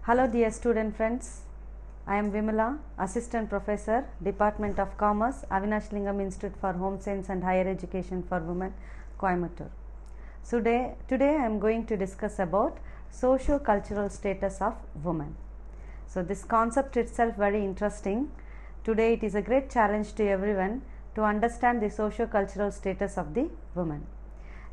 Hello dear student friends, I am Vimala, Assistant Professor, Department of Commerce, Avinashlingam Institute for Home Science and Higher Education for Women, Coimbatore. So today I am going to discuss about socio-cultural status of women. So this concept itself very interesting. Today it is a great challenge to everyone to understand the socio-cultural status of the women.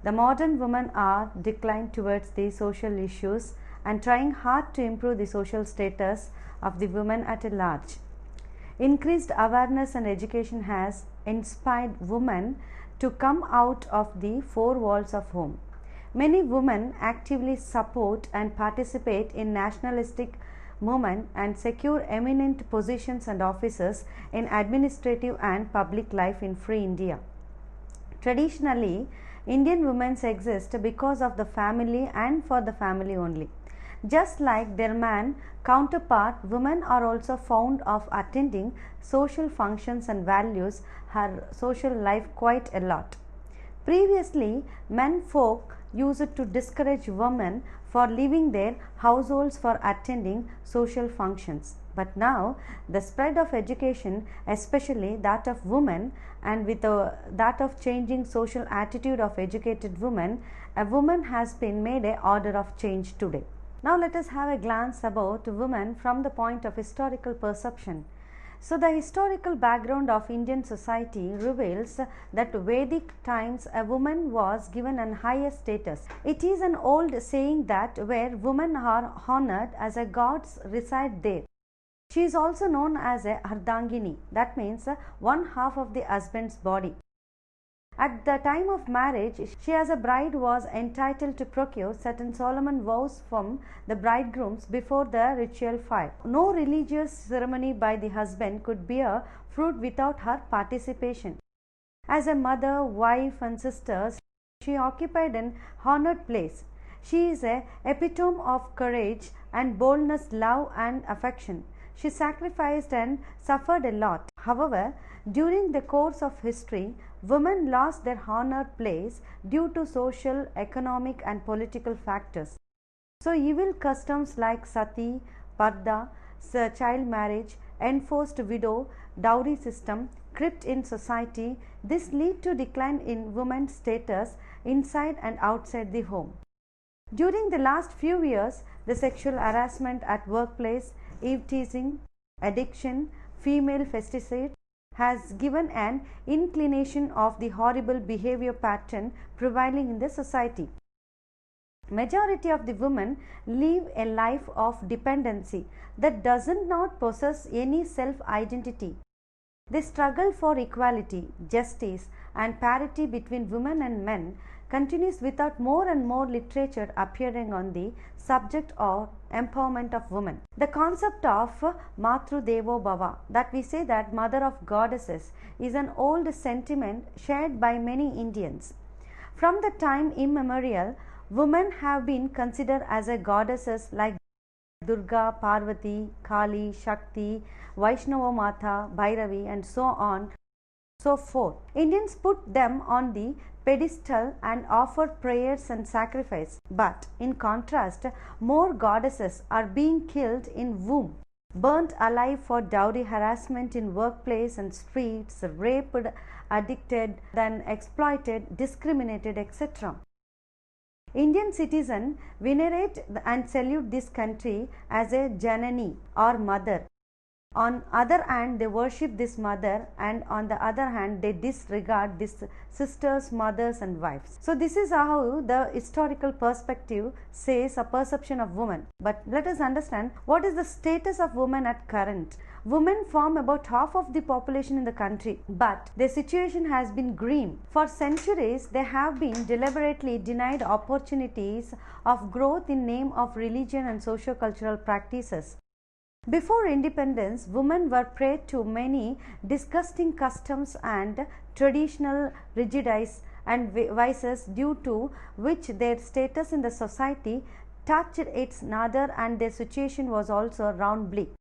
The modern women are declined towards the social issues and trying hard to improve the social status of the women at large. Increased awareness and education has inspired women to come out of the four walls of home. Many women actively support and participate in nationalistic movement and secure eminent positions and offices in administrative and public life in free India. Traditionally, Indian women exist because of the family and for the family only. Just like their man counterpart, women are also fond of attending social functions and values her social life quite a lot. Previously, men folk used to discourage women for leaving their households for attending social functions. But now, the spread of education, especially that of women, and with that of changing social attitude of educated women, a woman has been made a order of change today. Now let us have a glance about women from the point of historical perception. So the historical background of Indian society reveals that Vedic times a woman was given an higher status. It is an old saying that where women are honored as a gods reside there. She is also known as a Ardhangini, that means one half of the husband's body. At the time of marriage, she as a bride was entitled to procure certain solemn vows from the bridegrooms before the ritual fire. No religious ceremony by the husband could bear fruit without her participation. As a mother, wife and sister, she occupied an honored place. She is an epitome of courage and boldness, love and affection. She sacrificed and suffered a lot. However, during the course of history, women lost their honored place due to social, economic and political factors. So evil customs like sati, parda, child marriage, enforced widow, dowry system crept in society. This led to decline in women's status inside and outside the home. During the last few years, the sexual harassment at workplace, eve-teasing, addiction, female festicide has given an inclination of the horrible behavior pattern prevailing in the society. Majority of the women live a life of dependency that does not possess any self-identity. They struggle for equality, justice and parity between women and men continues without more and more literature appearing on the subject of empowerment of women. The concept of Matru Devo Bhava, that we say that mother of goddesses, is an old sentiment shared by many Indians. From the time immemorial, women have been considered as a goddesses like Durga, Parvati, Kali, Shakti, Vaishnava Mata, Bhairavi and so on, so forth. Indians put them on the pedestal and offered prayers and sacrifice. But in contrast, more goddesses are being killed in womb, burnt alive for dowry, harassment in workplace and streets, raped, addicted, then exploited, discriminated, etc. Indian citizens venerate and salute this country as a Janani or mother. On other hand, they worship this mother, and on the other hand, they disregard these sisters, mothers and wives. So this is how the historical perspective says a perception of women. But let us understand what is the status of women at current. Women form about half of the population in the country, but their situation has been grim. For centuries, they have been deliberately denied opportunities of growth in name of religion and socio-cultural practices. Before independence, women were prey to many disgusting customs and traditional prejudices and vices due to which their status in the society touched its nadir and their situation was also round bleak.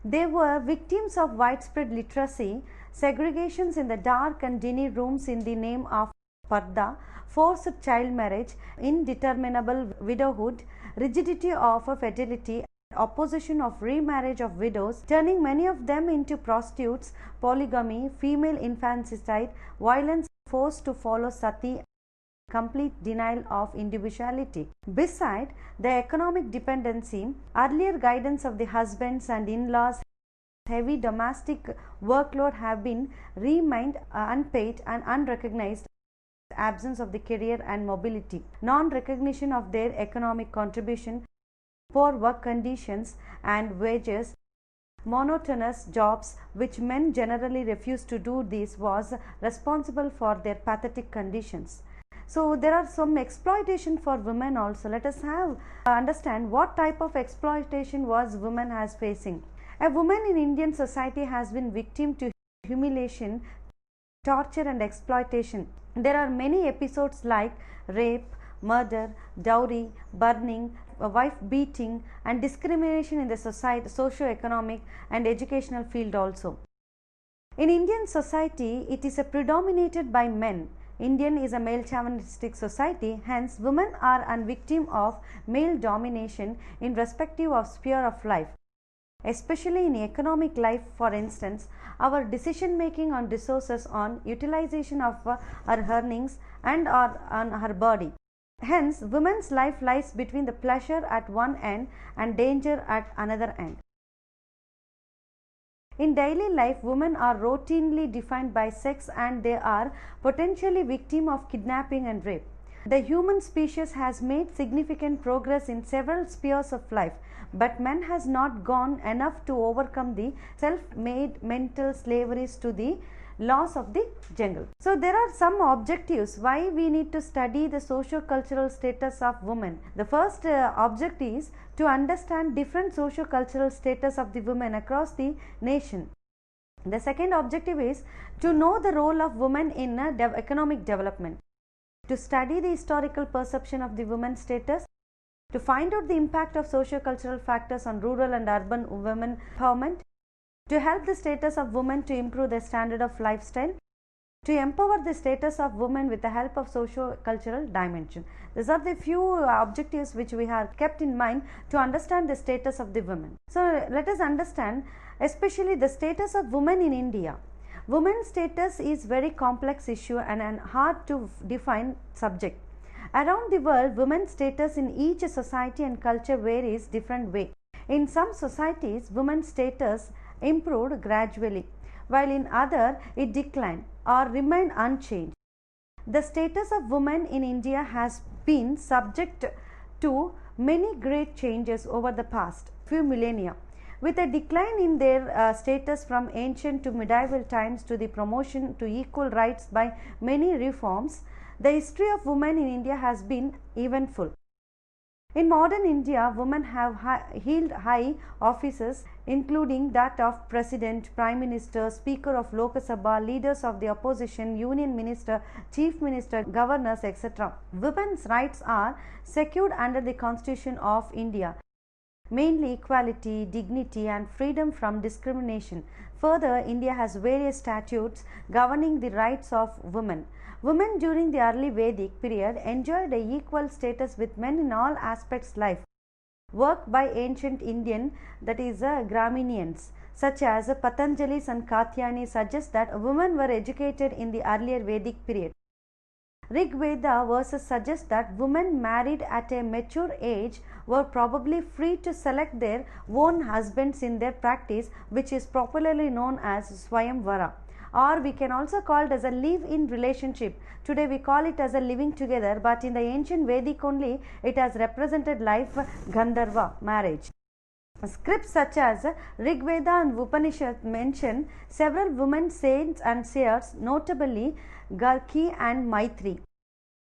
They were victims of widespread literacy, segregations in the dark and dingy rooms in the name of parda, forced child marriage, indeterminable widowhood, rigidity of fertility opposition of remarriage of widows, turning many of them into prostitutes, polygamy, female infanticide, violence, forced to follow sati, complete denial of individuality. Beside the economic dependency, earlier guidance of the husbands and in-laws, heavy domestic workload have been remained unpaid and unrecognized, absence of the career and mobility, non-recognition of their economic contribution, poor work conditions and wages, monotonous jobs which men generally refuse to do, this was responsible for their pathetic conditions. So there are some exploitation for women also. Let us have understand what type of exploitation was women has facing. A woman in Indian society has been victim to humiliation, torture and exploitation. There are many episodes like rape, murder, dowry, burning, wife beating and discrimination in the society, socio-economic and educational field also. In Indian society, it is predominated by men. Indian is a male chauvinistic society, hence women are a victim of male domination in respective of sphere of life. Especially in economic life, for instance, our decision making on resources, on utilization of her earnings and or on her body. Hence, women's life lies between the pleasure at one end and danger at another end. In daily life, women are routinely defined by sex and they are potentially victim of kidnapping and rape. The human species has made significant progress in several spheres of life, but man has not gone enough to overcome the self-made mental slaveries to the laws of the jungle. So there are some objectives why we need to study the socio-cultural status of women. The first object is to understand different socio-cultural status of the women across the nation. The second objective is to know the role of women in economic development, to study the historical perception of the women's status, to find out the impact of socio-cultural factors on rural and urban women empowerment, to help the status of women to improve their standard of lifestyle, to empower the status of women with the help of socio-cultural dimension. These are the few objectives which we have kept in mind to understand the status of the women. So let us understand especially the status of women in India. Women's status is very complex issue and an hard to define subject. Around the world, women's status in each society and culture varies different way. In some societies, women's status improved gradually, while in other it declined or remained unchanged. The status of women in India has been subject to many great changes over the past few millennia, with a decline in their status from ancient to medieval times to the promotion to equal rights by many reforms. The history of women in India has been eventful. In modern India, women have held high offices including that of President, Prime Minister, Speaker of Lok Sabha, leaders of the opposition, Union Minister, Chief Minister, Governors, etc. Women's rights are secured under the Constitution of India, mainly equality, dignity and freedom from discrimination. Further, India has various statutes governing the rights of women. Women during the early Vedic period enjoyed an equal status with men in all aspects of life. Work by ancient Indian, that is Graminians, such as Patanjali's and Katyani, suggests that women were educated in the earlier Vedic period. Rig Veda verses suggest that women married at a mature age were probably free to select their own husbands in their practice, which is popularly known as Swayamvara. Or we can also call it as a live-in relationship. Today we call it as a living together, but in the ancient Vedic only it has represented life Gandharva marriage. Scripts such as Rig Veda and Upanishad mention several women saints and seers, notably Gargi and Maitri.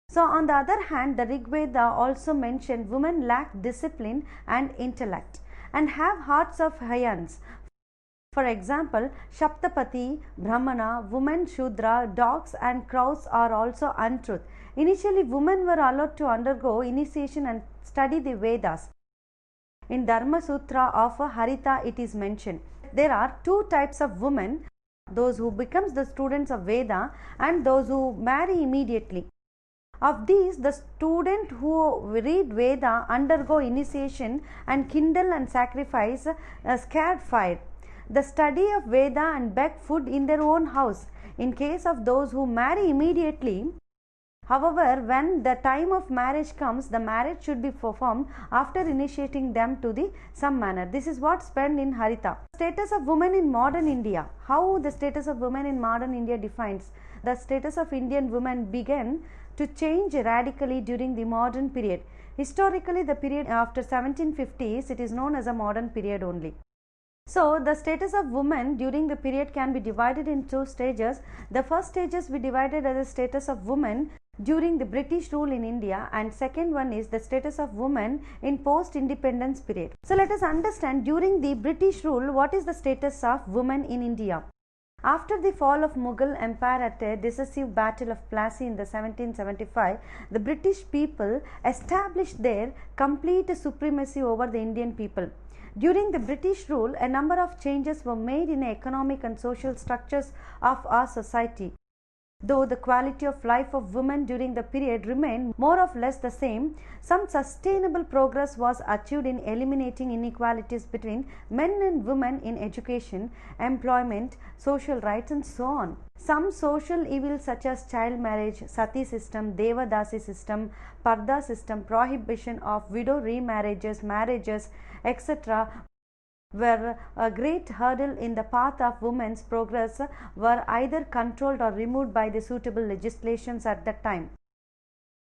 So on the other hand, the Rig Veda also mentioned women lack discipline and intellect and have hearts of hyans. For example, Shaptapati, Brahmana, women Shudra, dogs and crows are also untruth. Initially, women were allowed to undergo initiation and study the Vedas. In Dharma Sutra of Harita, it is mentioned. There are two types of women, those who becomes the students of Veda and those who marry immediately. Of these, the student who read Veda undergo initiation and kindle and sacrifice scared fire. The study of Veda and beg food in their own house. In case of those who marry immediately, however, when the time of marriage comes, the marriage should be performed after initiating them to some manner. This is what's spent in Harita. Status of women in modern India. How the status of women in modern India defines. The status of Indian women began to change radically during the modern period. Historically, the period after 1750s, it is known as a modern period only. So, the status of women during the period can be divided in two stages. The first stages we divided as the status of women during the British rule in India, and second one is the status of women in post-independence period. So, let us understand during the British rule what is the status of women in India. After the fall of Mughal Empire at a decisive battle of Plassey in the 1775, the British people established their complete supremacy over the Indian people. During the British rule, a number of changes were made in the economic and social structures of our society. Though the quality of life of women during the period remained more or less the same, some sustainable progress was achieved in eliminating inequalities between men and women in education, employment, social rights, and so on. Some social evils such as child marriage, sati system, devadasi system, parda system, prohibition of widow remarriages, marriages, etc. were a great hurdle in the path of women's progress, were either controlled or removed by the suitable legislations at that time.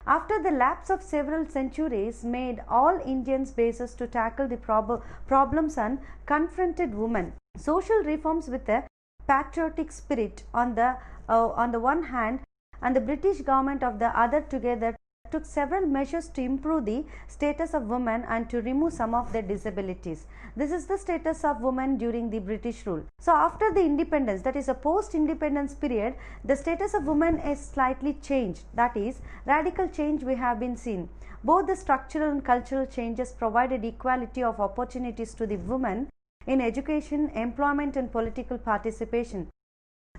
After the lapse of several centuries made all Indians basis to tackle the problems and confronted women. Social reforms with a patriotic spirit on the one hand, and the British government of the other together took several measures to improve the status of women and to remove some of their disabilities. This is the status of women during the British rule. So, after the independence, that is a post-independence period, the status of women is slightly changed. That is, radical change we have been seen. Both the structural and cultural changes provided equality of opportunities to the women in education, employment, and political participation.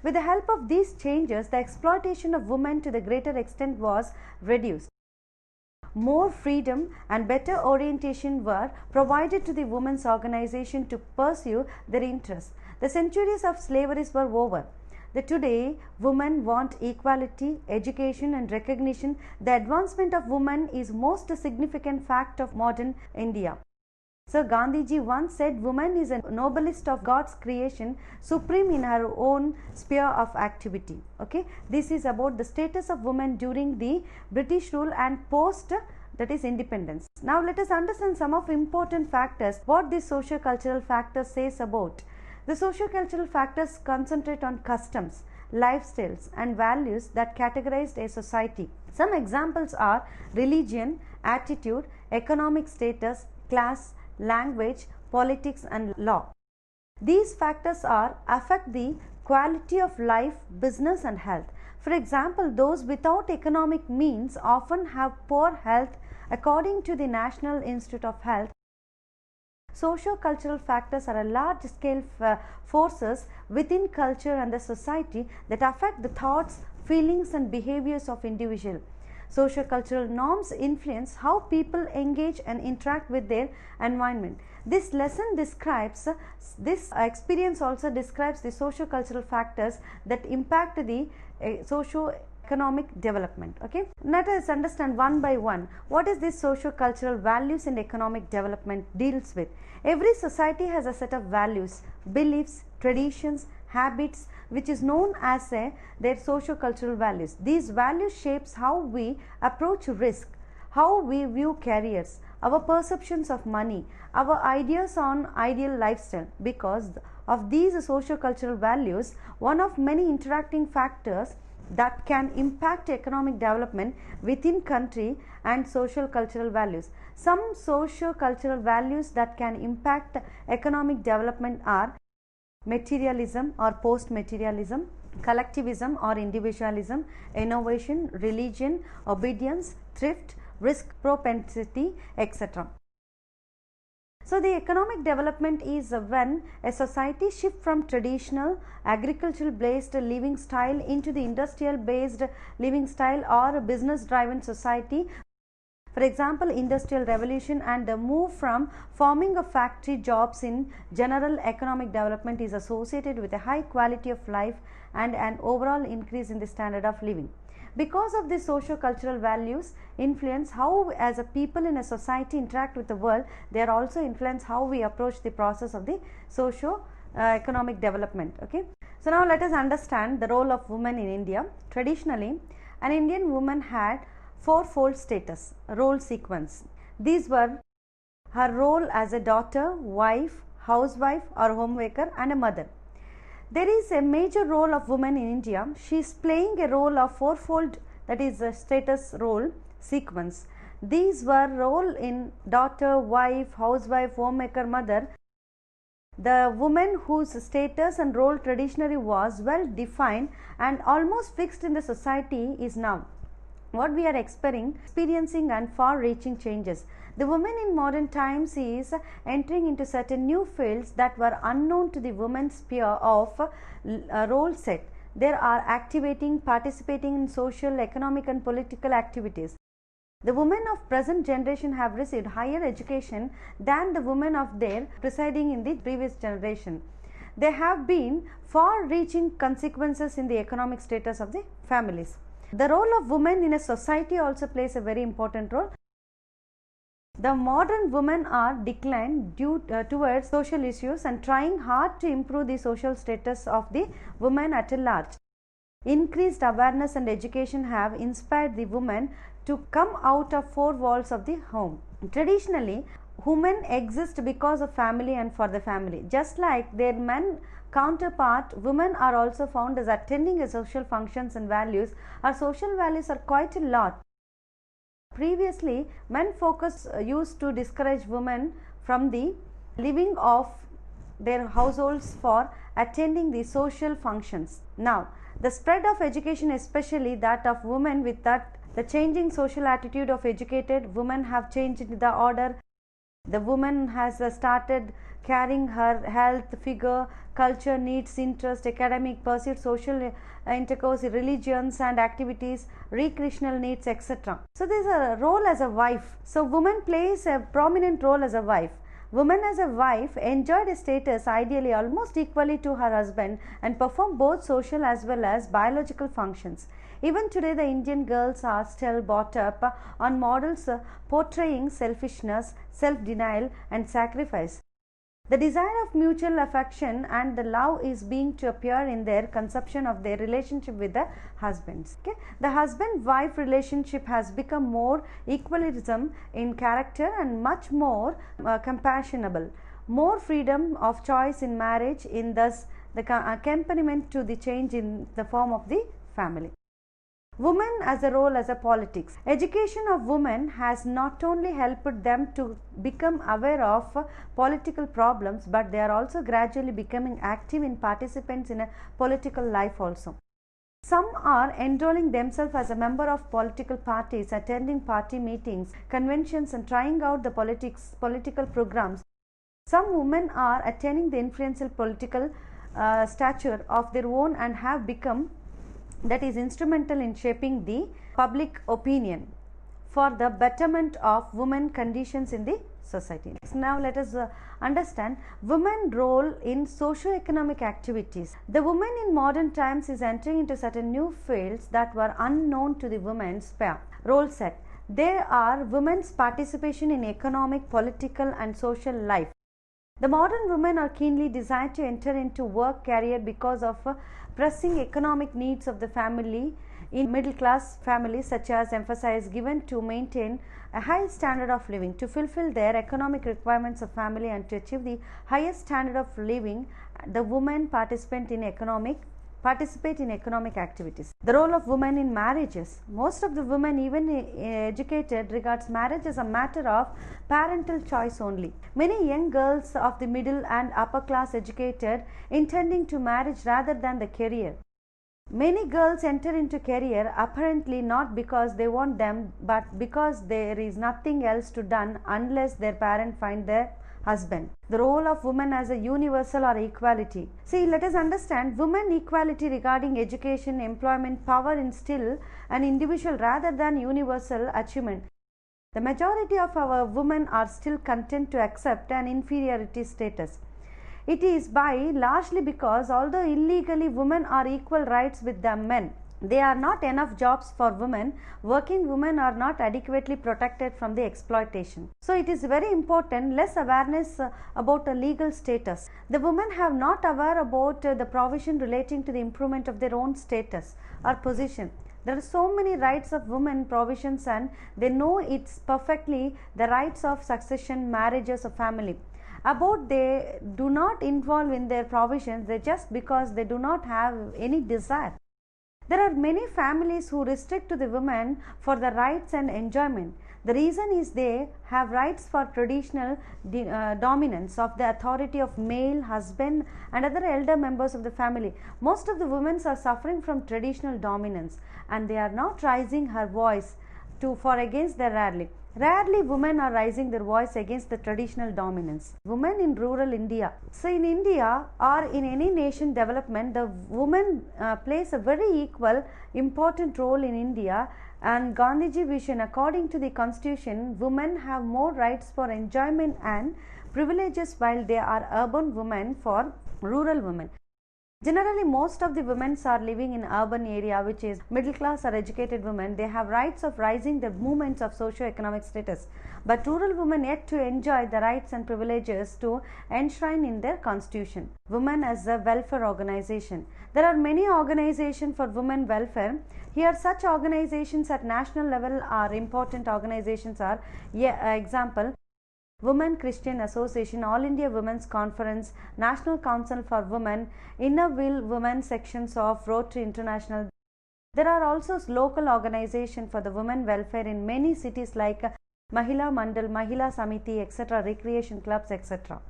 With the help of these changes, the exploitation of women to the greater extent was reduced. More freedom and better orientation were provided to the women's organization to pursue their interests. The centuries of slavery were over. Today, women want equality, education, and recognition. The advancement of women is most significant fact of modern India. So, Gandhiji once said, woman is a noblest of God's creation, supreme in her own sphere of activity. Okay, this is about the status of women during the British rule and post, that is independence. Now, let us understand some of important factors, what these socio-cultural factors says about. The socio-cultural factors concentrate on customs, lifestyles, and values that categorized a society. Some examples are religion, attitude, economic status, class, language, politics, and law. These factors affect the quality of life, business, and health. For example, those without economic means often have poor health according to the National Institute of Health. Socio-cultural factors are a large-scale forces within culture and the society that affect the thoughts, feelings, and behaviors of individuals. Socio-cultural norms influence how people engage and interact with their environment. This lesson describes, this experience also describes the socio-cultural factors that impact the socio-economic development. Okay, let us understand one by one what is this socio-cultural values and economic development deals with. Every society has a set of values, beliefs, traditions, habits, which is known as their socio-cultural values. These values shapes how we approach risk, how we view careers, our perceptions of money, our ideas on ideal lifestyle. Because of these socio-cultural values, one of many interacting factors that can impact economic development within country and social cultural values. Some socio-cultural values that can impact economic development are materialism or post-materialism, collectivism or individualism, innovation, religion, obedience, thrift, risk propensity, etc. So the economic development is when a society shifts from traditional agricultural based living style into the industrial based living style or a business driven society. For example, industrial revolution and the move from forming of factory jobs in general economic development is associated with a high quality of life and an overall increase in the standard of living. Because of the socio-cultural values influence how as a people in a society interact with the world, they are also influence how we approach the process of the socio-economic development. Okay. So now let us understand the role of women in India. Traditionally, an Indian woman had fourfold status, role sequence. These were her role as a daughter, wife, housewife or homemaker and a mother. There is a major role of women in India. She is playing a role of fourfold, that is a status role sequence. These were role in daughter, wife, housewife, homemaker, mother. The woman whose status and role traditionally was well defined and almost fixed in the society is now what we are experiencing and far reaching changes. The woman in modern times is entering into certain new fields that were unknown to the women's sphere of role set. They are activating, participating in social, economic and political activities. The women of present generation have received higher education than the women of their presiding in the previous generation. There have been far reaching consequences in the economic status of the families. The role of women in a society also plays a very important role. The modern women are declined due towards social issues and trying hard to improve the social status of the women at large. Increased awareness and education have inspired the women to come out of four walls of the home. Traditionally, women exist because of family and for the family. Just like their men counterpart, women are also found as attending a social functions and values. Our social values are quite a lot. Previously, men focus used to discourage women from the living of their households for attending the social functions. Now, the spread of education, especially that of women, with that the changing social attitude of educated women have changed the order. The woman has started carrying her health, figure, culture, needs, interest, academic pursuits, social intercourse, religions and activities, recreational needs, etc. So there is a role as a wife. So woman plays a prominent role as a wife. Woman as a wife enjoyed a status ideally almost equally to her husband and performed both social as well as biological functions. Even today, the Indian girls are still brought up on models portraying selfishness, self-denial and sacrifice. The desire of mutual affection and the love is being to appear in their conception of their relationship with the husbands. Okay? The husband-wife relationship has become more equilibrium in character and much more compassionable. More freedom of choice in marriage in thus the accompaniment to the change in the form of the family. Women as a role as a politics. Education of women has not only helped them to become aware of political problems, but they are also gradually becoming active in participants in a political life also. Some are enrolling themselves as a member of political parties, attending party meetings, conventions and trying out the political programs. Some women are attaining the influential political stature of their own and have become that is instrumental in shaping the public opinion for the betterment of women conditions in the society. Now let us understand women's role in socio-economic activities. The woman in modern times is entering into certain new fields that were unknown to the women's sphere. Role set. There are women's participation in economic, political and social life. The modern women are keenly desired to enter into work career because of pressing economic needs of the family in middle class families, such as emphasis given to maintain a high standard of living, to fulfill their economic requirements of family and to achieve the highest standard of living. The women participate in economic activities. The role of women in marriages. Most of the women, even educated, regards marriage as a matter of parental choice only. Many young girls of the middle and upper class educated intending to marriage rather than the career. Many girls enter into career apparently not because they want them, but because there is nothing else to done unless their parents find their husband. The role of women as a universal or equality. See, let us understand women equality regarding education, employment, power instill an individual rather than universal achievement. The majority of our women are still content to accept an inferiority status. It is largely because although illegally women are equal rights with the men, there are not enough jobs for women. Working women are not adequately protected from the exploitation. So it is very important, less awareness about a legal status. The women have not aware about the provision relating to the improvement of their own status or position. There are so many rights of women provisions, and they know it's perfectly the rights of succession, marriages, or family. About they do not involve in their provisions, they just because they do not have any desire. There are many families who restrict to the women for the rights and enjoyment. The reason is they have rights for traditional dominance of the authority of male, husband and other elder members of the family. Most of the women are suffering from traditional dominance, and they are not raising her voice for against their rarely. Rarely women are raising their voice against the traditional dominance. Women in rural India. So in India or in any nation development, the woman plays a very equal important role in India, and Gandhiji vision, according to the constitution, women have more rights for enjoyment and privileges while they are urban women for rural women. Generally, most of the women are living in urban area, which is middle class or educated women. They have rights of rising the movements of socio-economic status, but rural women yet to enjoy the rights and privileges to enshrine in their constitution. Women as a welfare organization. There are many organizations for women welfare. Here, such organizations at national level are important organizations are example. Women Christian Association, All India Women's Conference, National Council for Women, Inner Wheel Women sections of Rotary International. There are also local organizations for the women welfare in many cities like Mahila Mandal, Mahila Samiti, etc., recreation clubs, etc.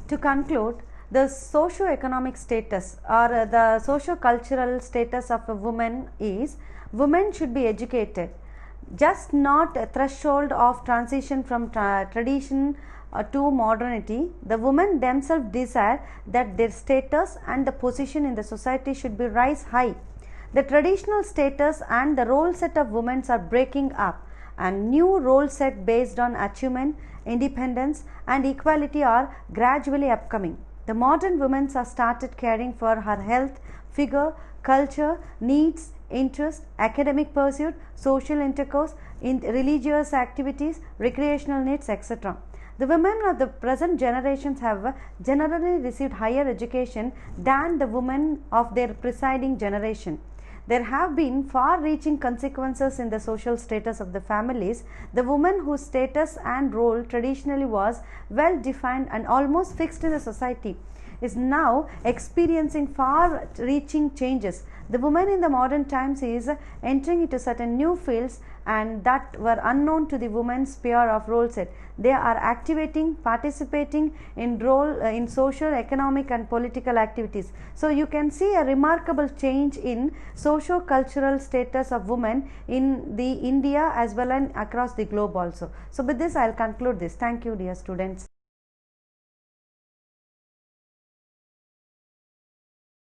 To conclude, the socio-economic status or the socio-cultural status of a woman is women should be educated, just not a threshold of transition from tradition to modernity. The women themselves desire that their status and the position in the society should be rise high. The traditional status and the role set of women are breaking up, and new role set based on achievement, independence and equality are gradually upcoming. The modern women are started caring for her health, figure, culture, needs, interest, academic pursuit, social intercourse, in religious activities, recreational needs, etc. The women of the present generations have generally received higher education than the women of their preceding generation. There have been far-reaching consequences in the social status of the families. The woman whose status and role traditionally was well defined and almost fixed in the society is now experiencing far-reaching changes. The woman in the modern times is entering into certain new fields and that were unknown to the women's sphere of role set. They are activating, participating in social, economic and political activities. So you can see a remarkable change in socio-cultural status of women in the India as well and across the globe also. So with this I will conclude this. Thank you, dear students.